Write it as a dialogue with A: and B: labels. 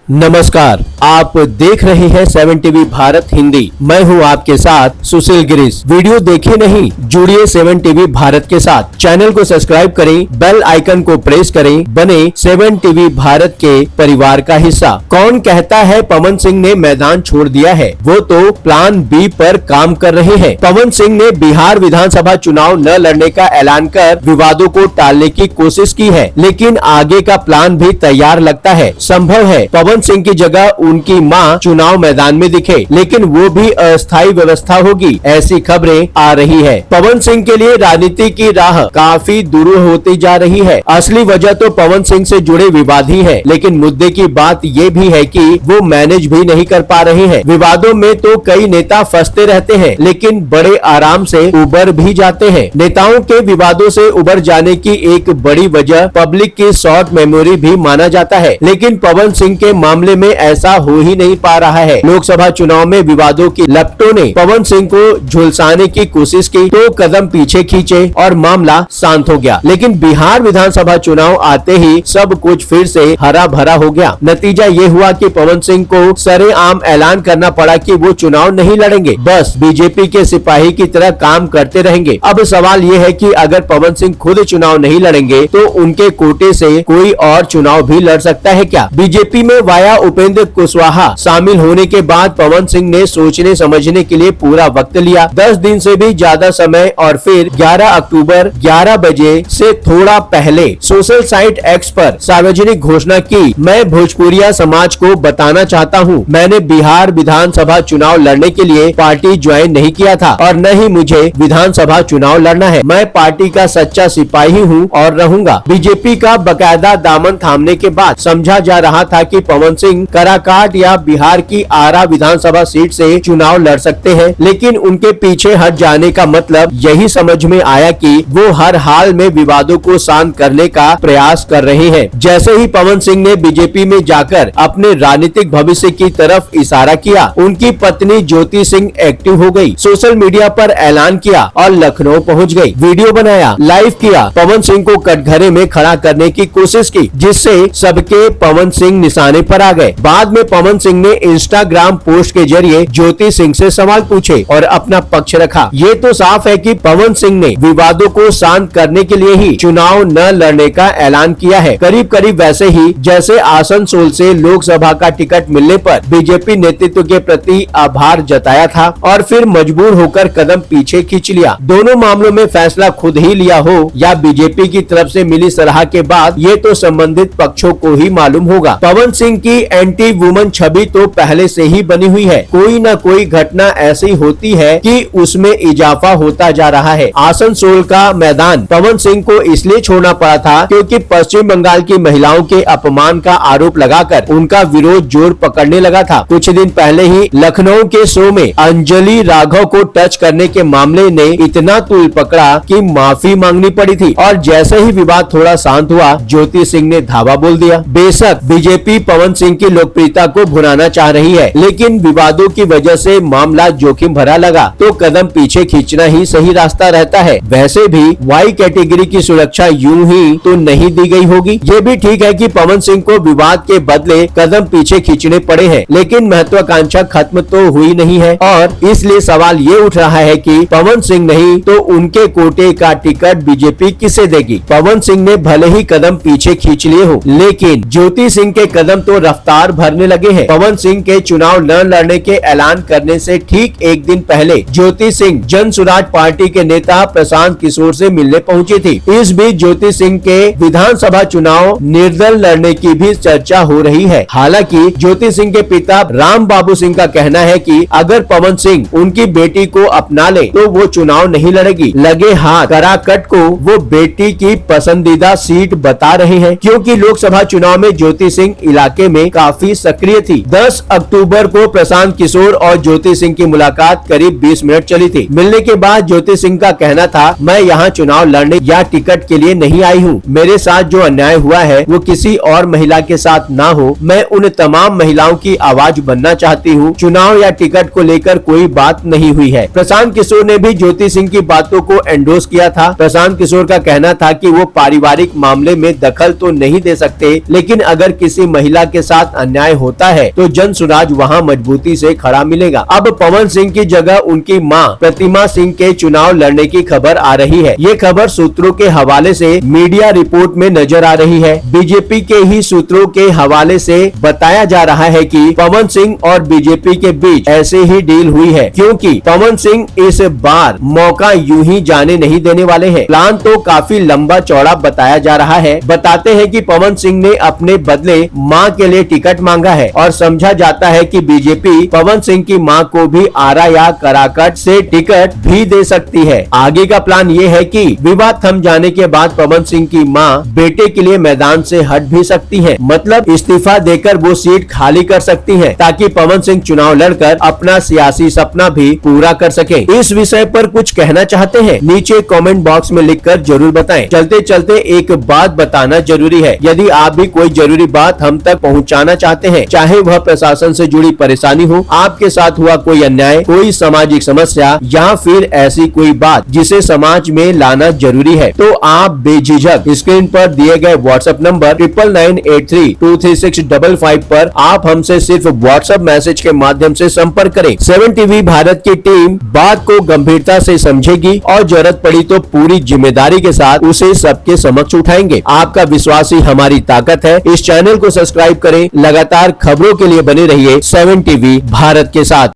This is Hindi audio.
A: नमस्कार, आप देख रहे हैं 7 टीवी भारत हिंदी। मैं हूं आपके साथ सुशील गिरीश। वीडियो देखे नहीं, जुड़िए 7 टीवी भारत के साथ। चैनल को सब्सक्राइब करें, बेल आइकन को प्रेस करें, बने 7 टीवी भारत के परिवार का हिस्सा। कौन कहता है पवन सिंह ने मैदान छोड़ दिया है? वो तो प्लान बी पर काम कर रहे हैं। पवन सिंह ने बिहार विधानसभा चुनाव न लड़ने का ऐलान कर विवादों को टालने की कोशिश की है, लेकिन आगे का प्लान भी तैयार लगता है। संभव है पवन सिंह की जगह उनकी मां चुनाव मैदान में दिखे, लेकिन वो भी अस्थायी व्यवस्था होगी, ऐसी खबरें आ रही है। पवन सिंह के लिए राजनीति की राह काफी दूर होती जा रही है। असली वजह तो पवन सिंह से जुड़े विवाद ही है, लेकिन मुद्दे की बात ये भी है कि वो मैनेज भी नहीं कर पा रहे हैं। विवादों में तो कई नेता फंसते रहते हैं, लेकिन बड़े आराम से उबर भी जाते हैं। नेताओं के विवादों से उबर जाने की एक बड़ी वजह पब्लिक की शॉर्ट मेमोरी भी माना जाता है, लेकिन पवन सिंह के मामले में ऐसा हो ही नहीं पा रहा है। लोकसभा चुनाव में विवादों की लपटों ने पवन सिंह को झुलसाने की कोशिश की तो कदम पीछे खींचे और मामला शांत हो गया, लेकिन बिहार विधानसभा चुनाव आते ही सब कुछ फिर से हरा भरा हो गया। नतीजा ये हुआ कि पवन सिंह को सरेआम ऐलान करना पड़ा कि वो चुनाव नहीं लड़ेंगे, बस बीजेपी के सिपाही की तरह काम करते रहेंगे। अब सवाल ये है कि अगर पवन सिंह खुद चुनाव नहीं लड़ेंगे तो उनके कोटे से कोई और चुनाव भी लड़ सकता है क्या? बीजेपी में वाया उपेंद्र कुशवाहा शामिल होने के बाद पवन सिंह ने सोचने समझने के लिए पूरा वक्त लिया, 10 दिन से भी ज्यादा समय, और फिर 11 अक्टूबर 11 बजे से थोड़ा पहले सोशल साइट एक्स पर सार्वजनिक घोषणा की, मैं भोजपुरिया समाज को बताना चाहता हूँ, मैंने बिहार विधानसभा चुनाव लड़ने के लिए पार्टी ज्वाइन नहीं किया था और न ही मुझे विधानसभा चुनाव लड़ना है। मैं पार्टी का सच्चा सिपाही हूँ और रहूंगा। बीजेपी का बकायदा दामन थामने के बाद समझा जा रहा था कि पवन सिंह काराकाट या बिहार की आरा विधानसभा सीट से चुनाव लड़ सकते हैं, लेकिन उनके पीछे हट जाने का मतलब यही समझ में आया कि वो हर हाल में विवादों को शांत करने का प्रयास कर रहे हैं। जैसे ही पवन सिंह ने बीजेपी में जाकर अपने राजनीतिक भविष्य की तरफ इशारा किया, उनकी पत्नी ज्योति सिंह एक्टिव हो गई, सोशल मीडिया पर ऐलान किया और लखनऊ पहुंच गई, वीडियो बनाया, लाइव किया, पवन सिंह को कटघरे में खड़ा करने की कोशिश की, जिससे सबके पवन सिंह निशाने पर आ गए। बाद में पवन सिंह ने इंस्टाग्राम पोस्ट के जरिए ज्योति सिंह से सवाल पूछे और अपना पक्ष रखा। ये तो साफ है कि पवन सिंह ने विवादों को शांत करने के लिए ही चुनाव न लड़ने का ऐलान किया है, करीब करीब वैसे ही जैसे आसनसोल से लोकसभा का टिकट मिलने पर बीजेपी नेतृत्व के प्रति आभार जताया था और फिर मजबूर होकर कदम पीछे खींच लिया। दोनों मामलों में फैसला खुद ही लिया हो या बीजेपी की तरफ से मिली सलाह के बाद, ये तो संबंधित पक्षों को ही मालूम होगा। पवन सिंह की एंटी वुमन छवि तो पहले से ही बनी हुई है, कोई न कोई घटना ऐसी होती है कि उसमें इजाफा होता जा रहा है। आसनसोल का मैदान पवन सिंह को इसलिए छोड़ना पड़ा था क्योंकि पश्चिम बंगाल की महिलाओं के अपमान का आरोप लगाकर उनका विरोध जोर पकड़ने लगा था। कुछ दिन पहले ही लखनऊ के शो में अंजलि राघव को टच करने के मामले ने इतना तूल पकड़ा कि माफी मांगनी पड़ी थी, और जैसे ही विवाद थोड़ा शांत हुआ, ज्योति सिंह ने धावा बोल दिया। बेशक बीजेपी पवन सिंह की लोकप्रियता को भुनाना चाह रही है, लेकिन विवादों की वजह से मामला जोखिम भरा लगा तो कदम पीछे खींचना ही सही रास्ता रहता है। वैसे भी वाई कैटेगरी की सुरक्षा यूं ही तो नहीं दी गई होगी। ये भी ठीक है कि पवन सिंह को विवाद के बदले कदम पीछे खींचने पड़े हैं, लेकिन महत्वाकांक्षा खत्म तो हुई नहीं है, और इसलिए सवाल ये उठ रहा है कि पवन सिंह नहीं तो उनके कोटे का टिकट बीजेपी किसे देगी? पवन सिंह ने भले ही कदम पीछे खींच लिए हो, लेकिन ज्योति सिंह के कदम तो रफ्तार भरने लगे हैं। पवन सिंह के चुनाव न लड़ने के ऐलान करने से ठीक एक दिन पहले ज्योति सिंह जन सुराज पार्टी के नेता प्रशांत किशोर से मिलने पहुंची थी। इस बीच ज्योति सिंह के विधानसभा चुनाव निर्दल लड़ने की भी चर्चा हो रही है। हालांकि ज्योति सिंह के पिता राम बाबू सिंह का कहना है कि अगर पवन सिंह उनकी बेटी को अपना ले तो वो चुनाव नहीं लड़ेगी। लगे हाथ कराकट को वो बेटी की पसंदीदा सीट बता रहे हैं, क्योंकि लोकसभा चुनाव में ज्योति सिंह इलाके में काफी सक्रिय थी। 10 अक्टूबर को प्रशांत किशोर और ज्योति सिंह की मुलाकात करीब 20 मिनट चली थी। मिलने के बाद ज्योति सिंह का कहना था, मैं यहाँ चुनाव लड़ने या टिकट के लिए नहीं आई हूँ। मेरे साथ जो अन्याय हुआ है वो किसी और महिला के साथ ना हो। मैं उन तमाम महिलाओं की आवाज बनना चाहती हूँ। चुनाव या टिकट को लेकर कोई बात नहीं हुई है। प्रशांत किशोर ने भी ज्योति सिंह की बातों को एंडोर्स किया था। प्रशांत किशोर का कहना था कि वो पारिवारिक मामले में दखल तो नहीं दे सकते, लेकिन अगर किसी महिला के साथ अन्याय होता है तो जन सुराज वहां मजबूती से खड़ा मिलेगा। अब पवन सिंह की जगह उनकी मां प्रतिमा सिंह के चुनाव लड़ने की खबर आ रही है। ये खबर सूत्रों के हवाले से मीडिया रिपोर्ट में नजर आ रही है। बीजेपी के ही सूत्रों के हवाले से बताया जा रहा है कि पवन सिंह और बीजेपी के बीच ऐसे ही डील हुई है, क्योंकि पवन सिंह इस बार मौका यूं ही जाने नहीं देने वाले हैं। प्लान तो काफी लंबा चौड़ा बताया जा रहा है। बताते हैं कि पवन सिंह ने अपने बदले मां के लिए टिकट मांगा है और समझा जाता है कि बीजेपी पवन सिंह की मां को भी आरा या कराकट से टिकट भी दे सकती है। आगे का प्लान ये है कि विवाद थम जाने के बाद पवन सिंह की मां बेटे के लिए मैदान से हट भी सकती है, मतलब इस्तीफा देकर वो सीट खाली कर सकती है, ताकि पवन सिंह चुनाव लड़कर अपना सियासी सपना भी पूरा कर सके। इस विषय पर कुछ कहना चाहते हैं? नीचे कमेंट बॉक्स में लिखकर जरूर बताएं। चलते चलते एक बात बताना जरूरी है, यदि आप भी कोई जरूरी बात हम तक पहुंचाना चाहते हैं, चाहे वह प्रशासन से जुड़ी परेशानी हो, आपके साथ हुआ कोई अन्याय, कोई सामाजिक समस्या या फिर ऐसी कोई बात जिसे समाज में लाना जरूरी है, तो आप बेझिझक स्क्रीन पर दिए गए व्हाट्सएप नंबर 9993236555 पर आप हमसे सिर्फ व्हाट्सएप मैसेज के माध्यम से संपर्क करें। 7 टीवी भारत की टीम बात को गंभीरता से समझेगी और जरूरत पड़ी तो पूरी जिम्मेदारी के साथ उसे सबके समक्ष उठाएंगे। आपका विश्वास ही हमारी ताकत है। इस चैनल को सब्सक्राइब करें। लगातार खबरों के लिए बने रहिए 7 टीवी भारत के साथ।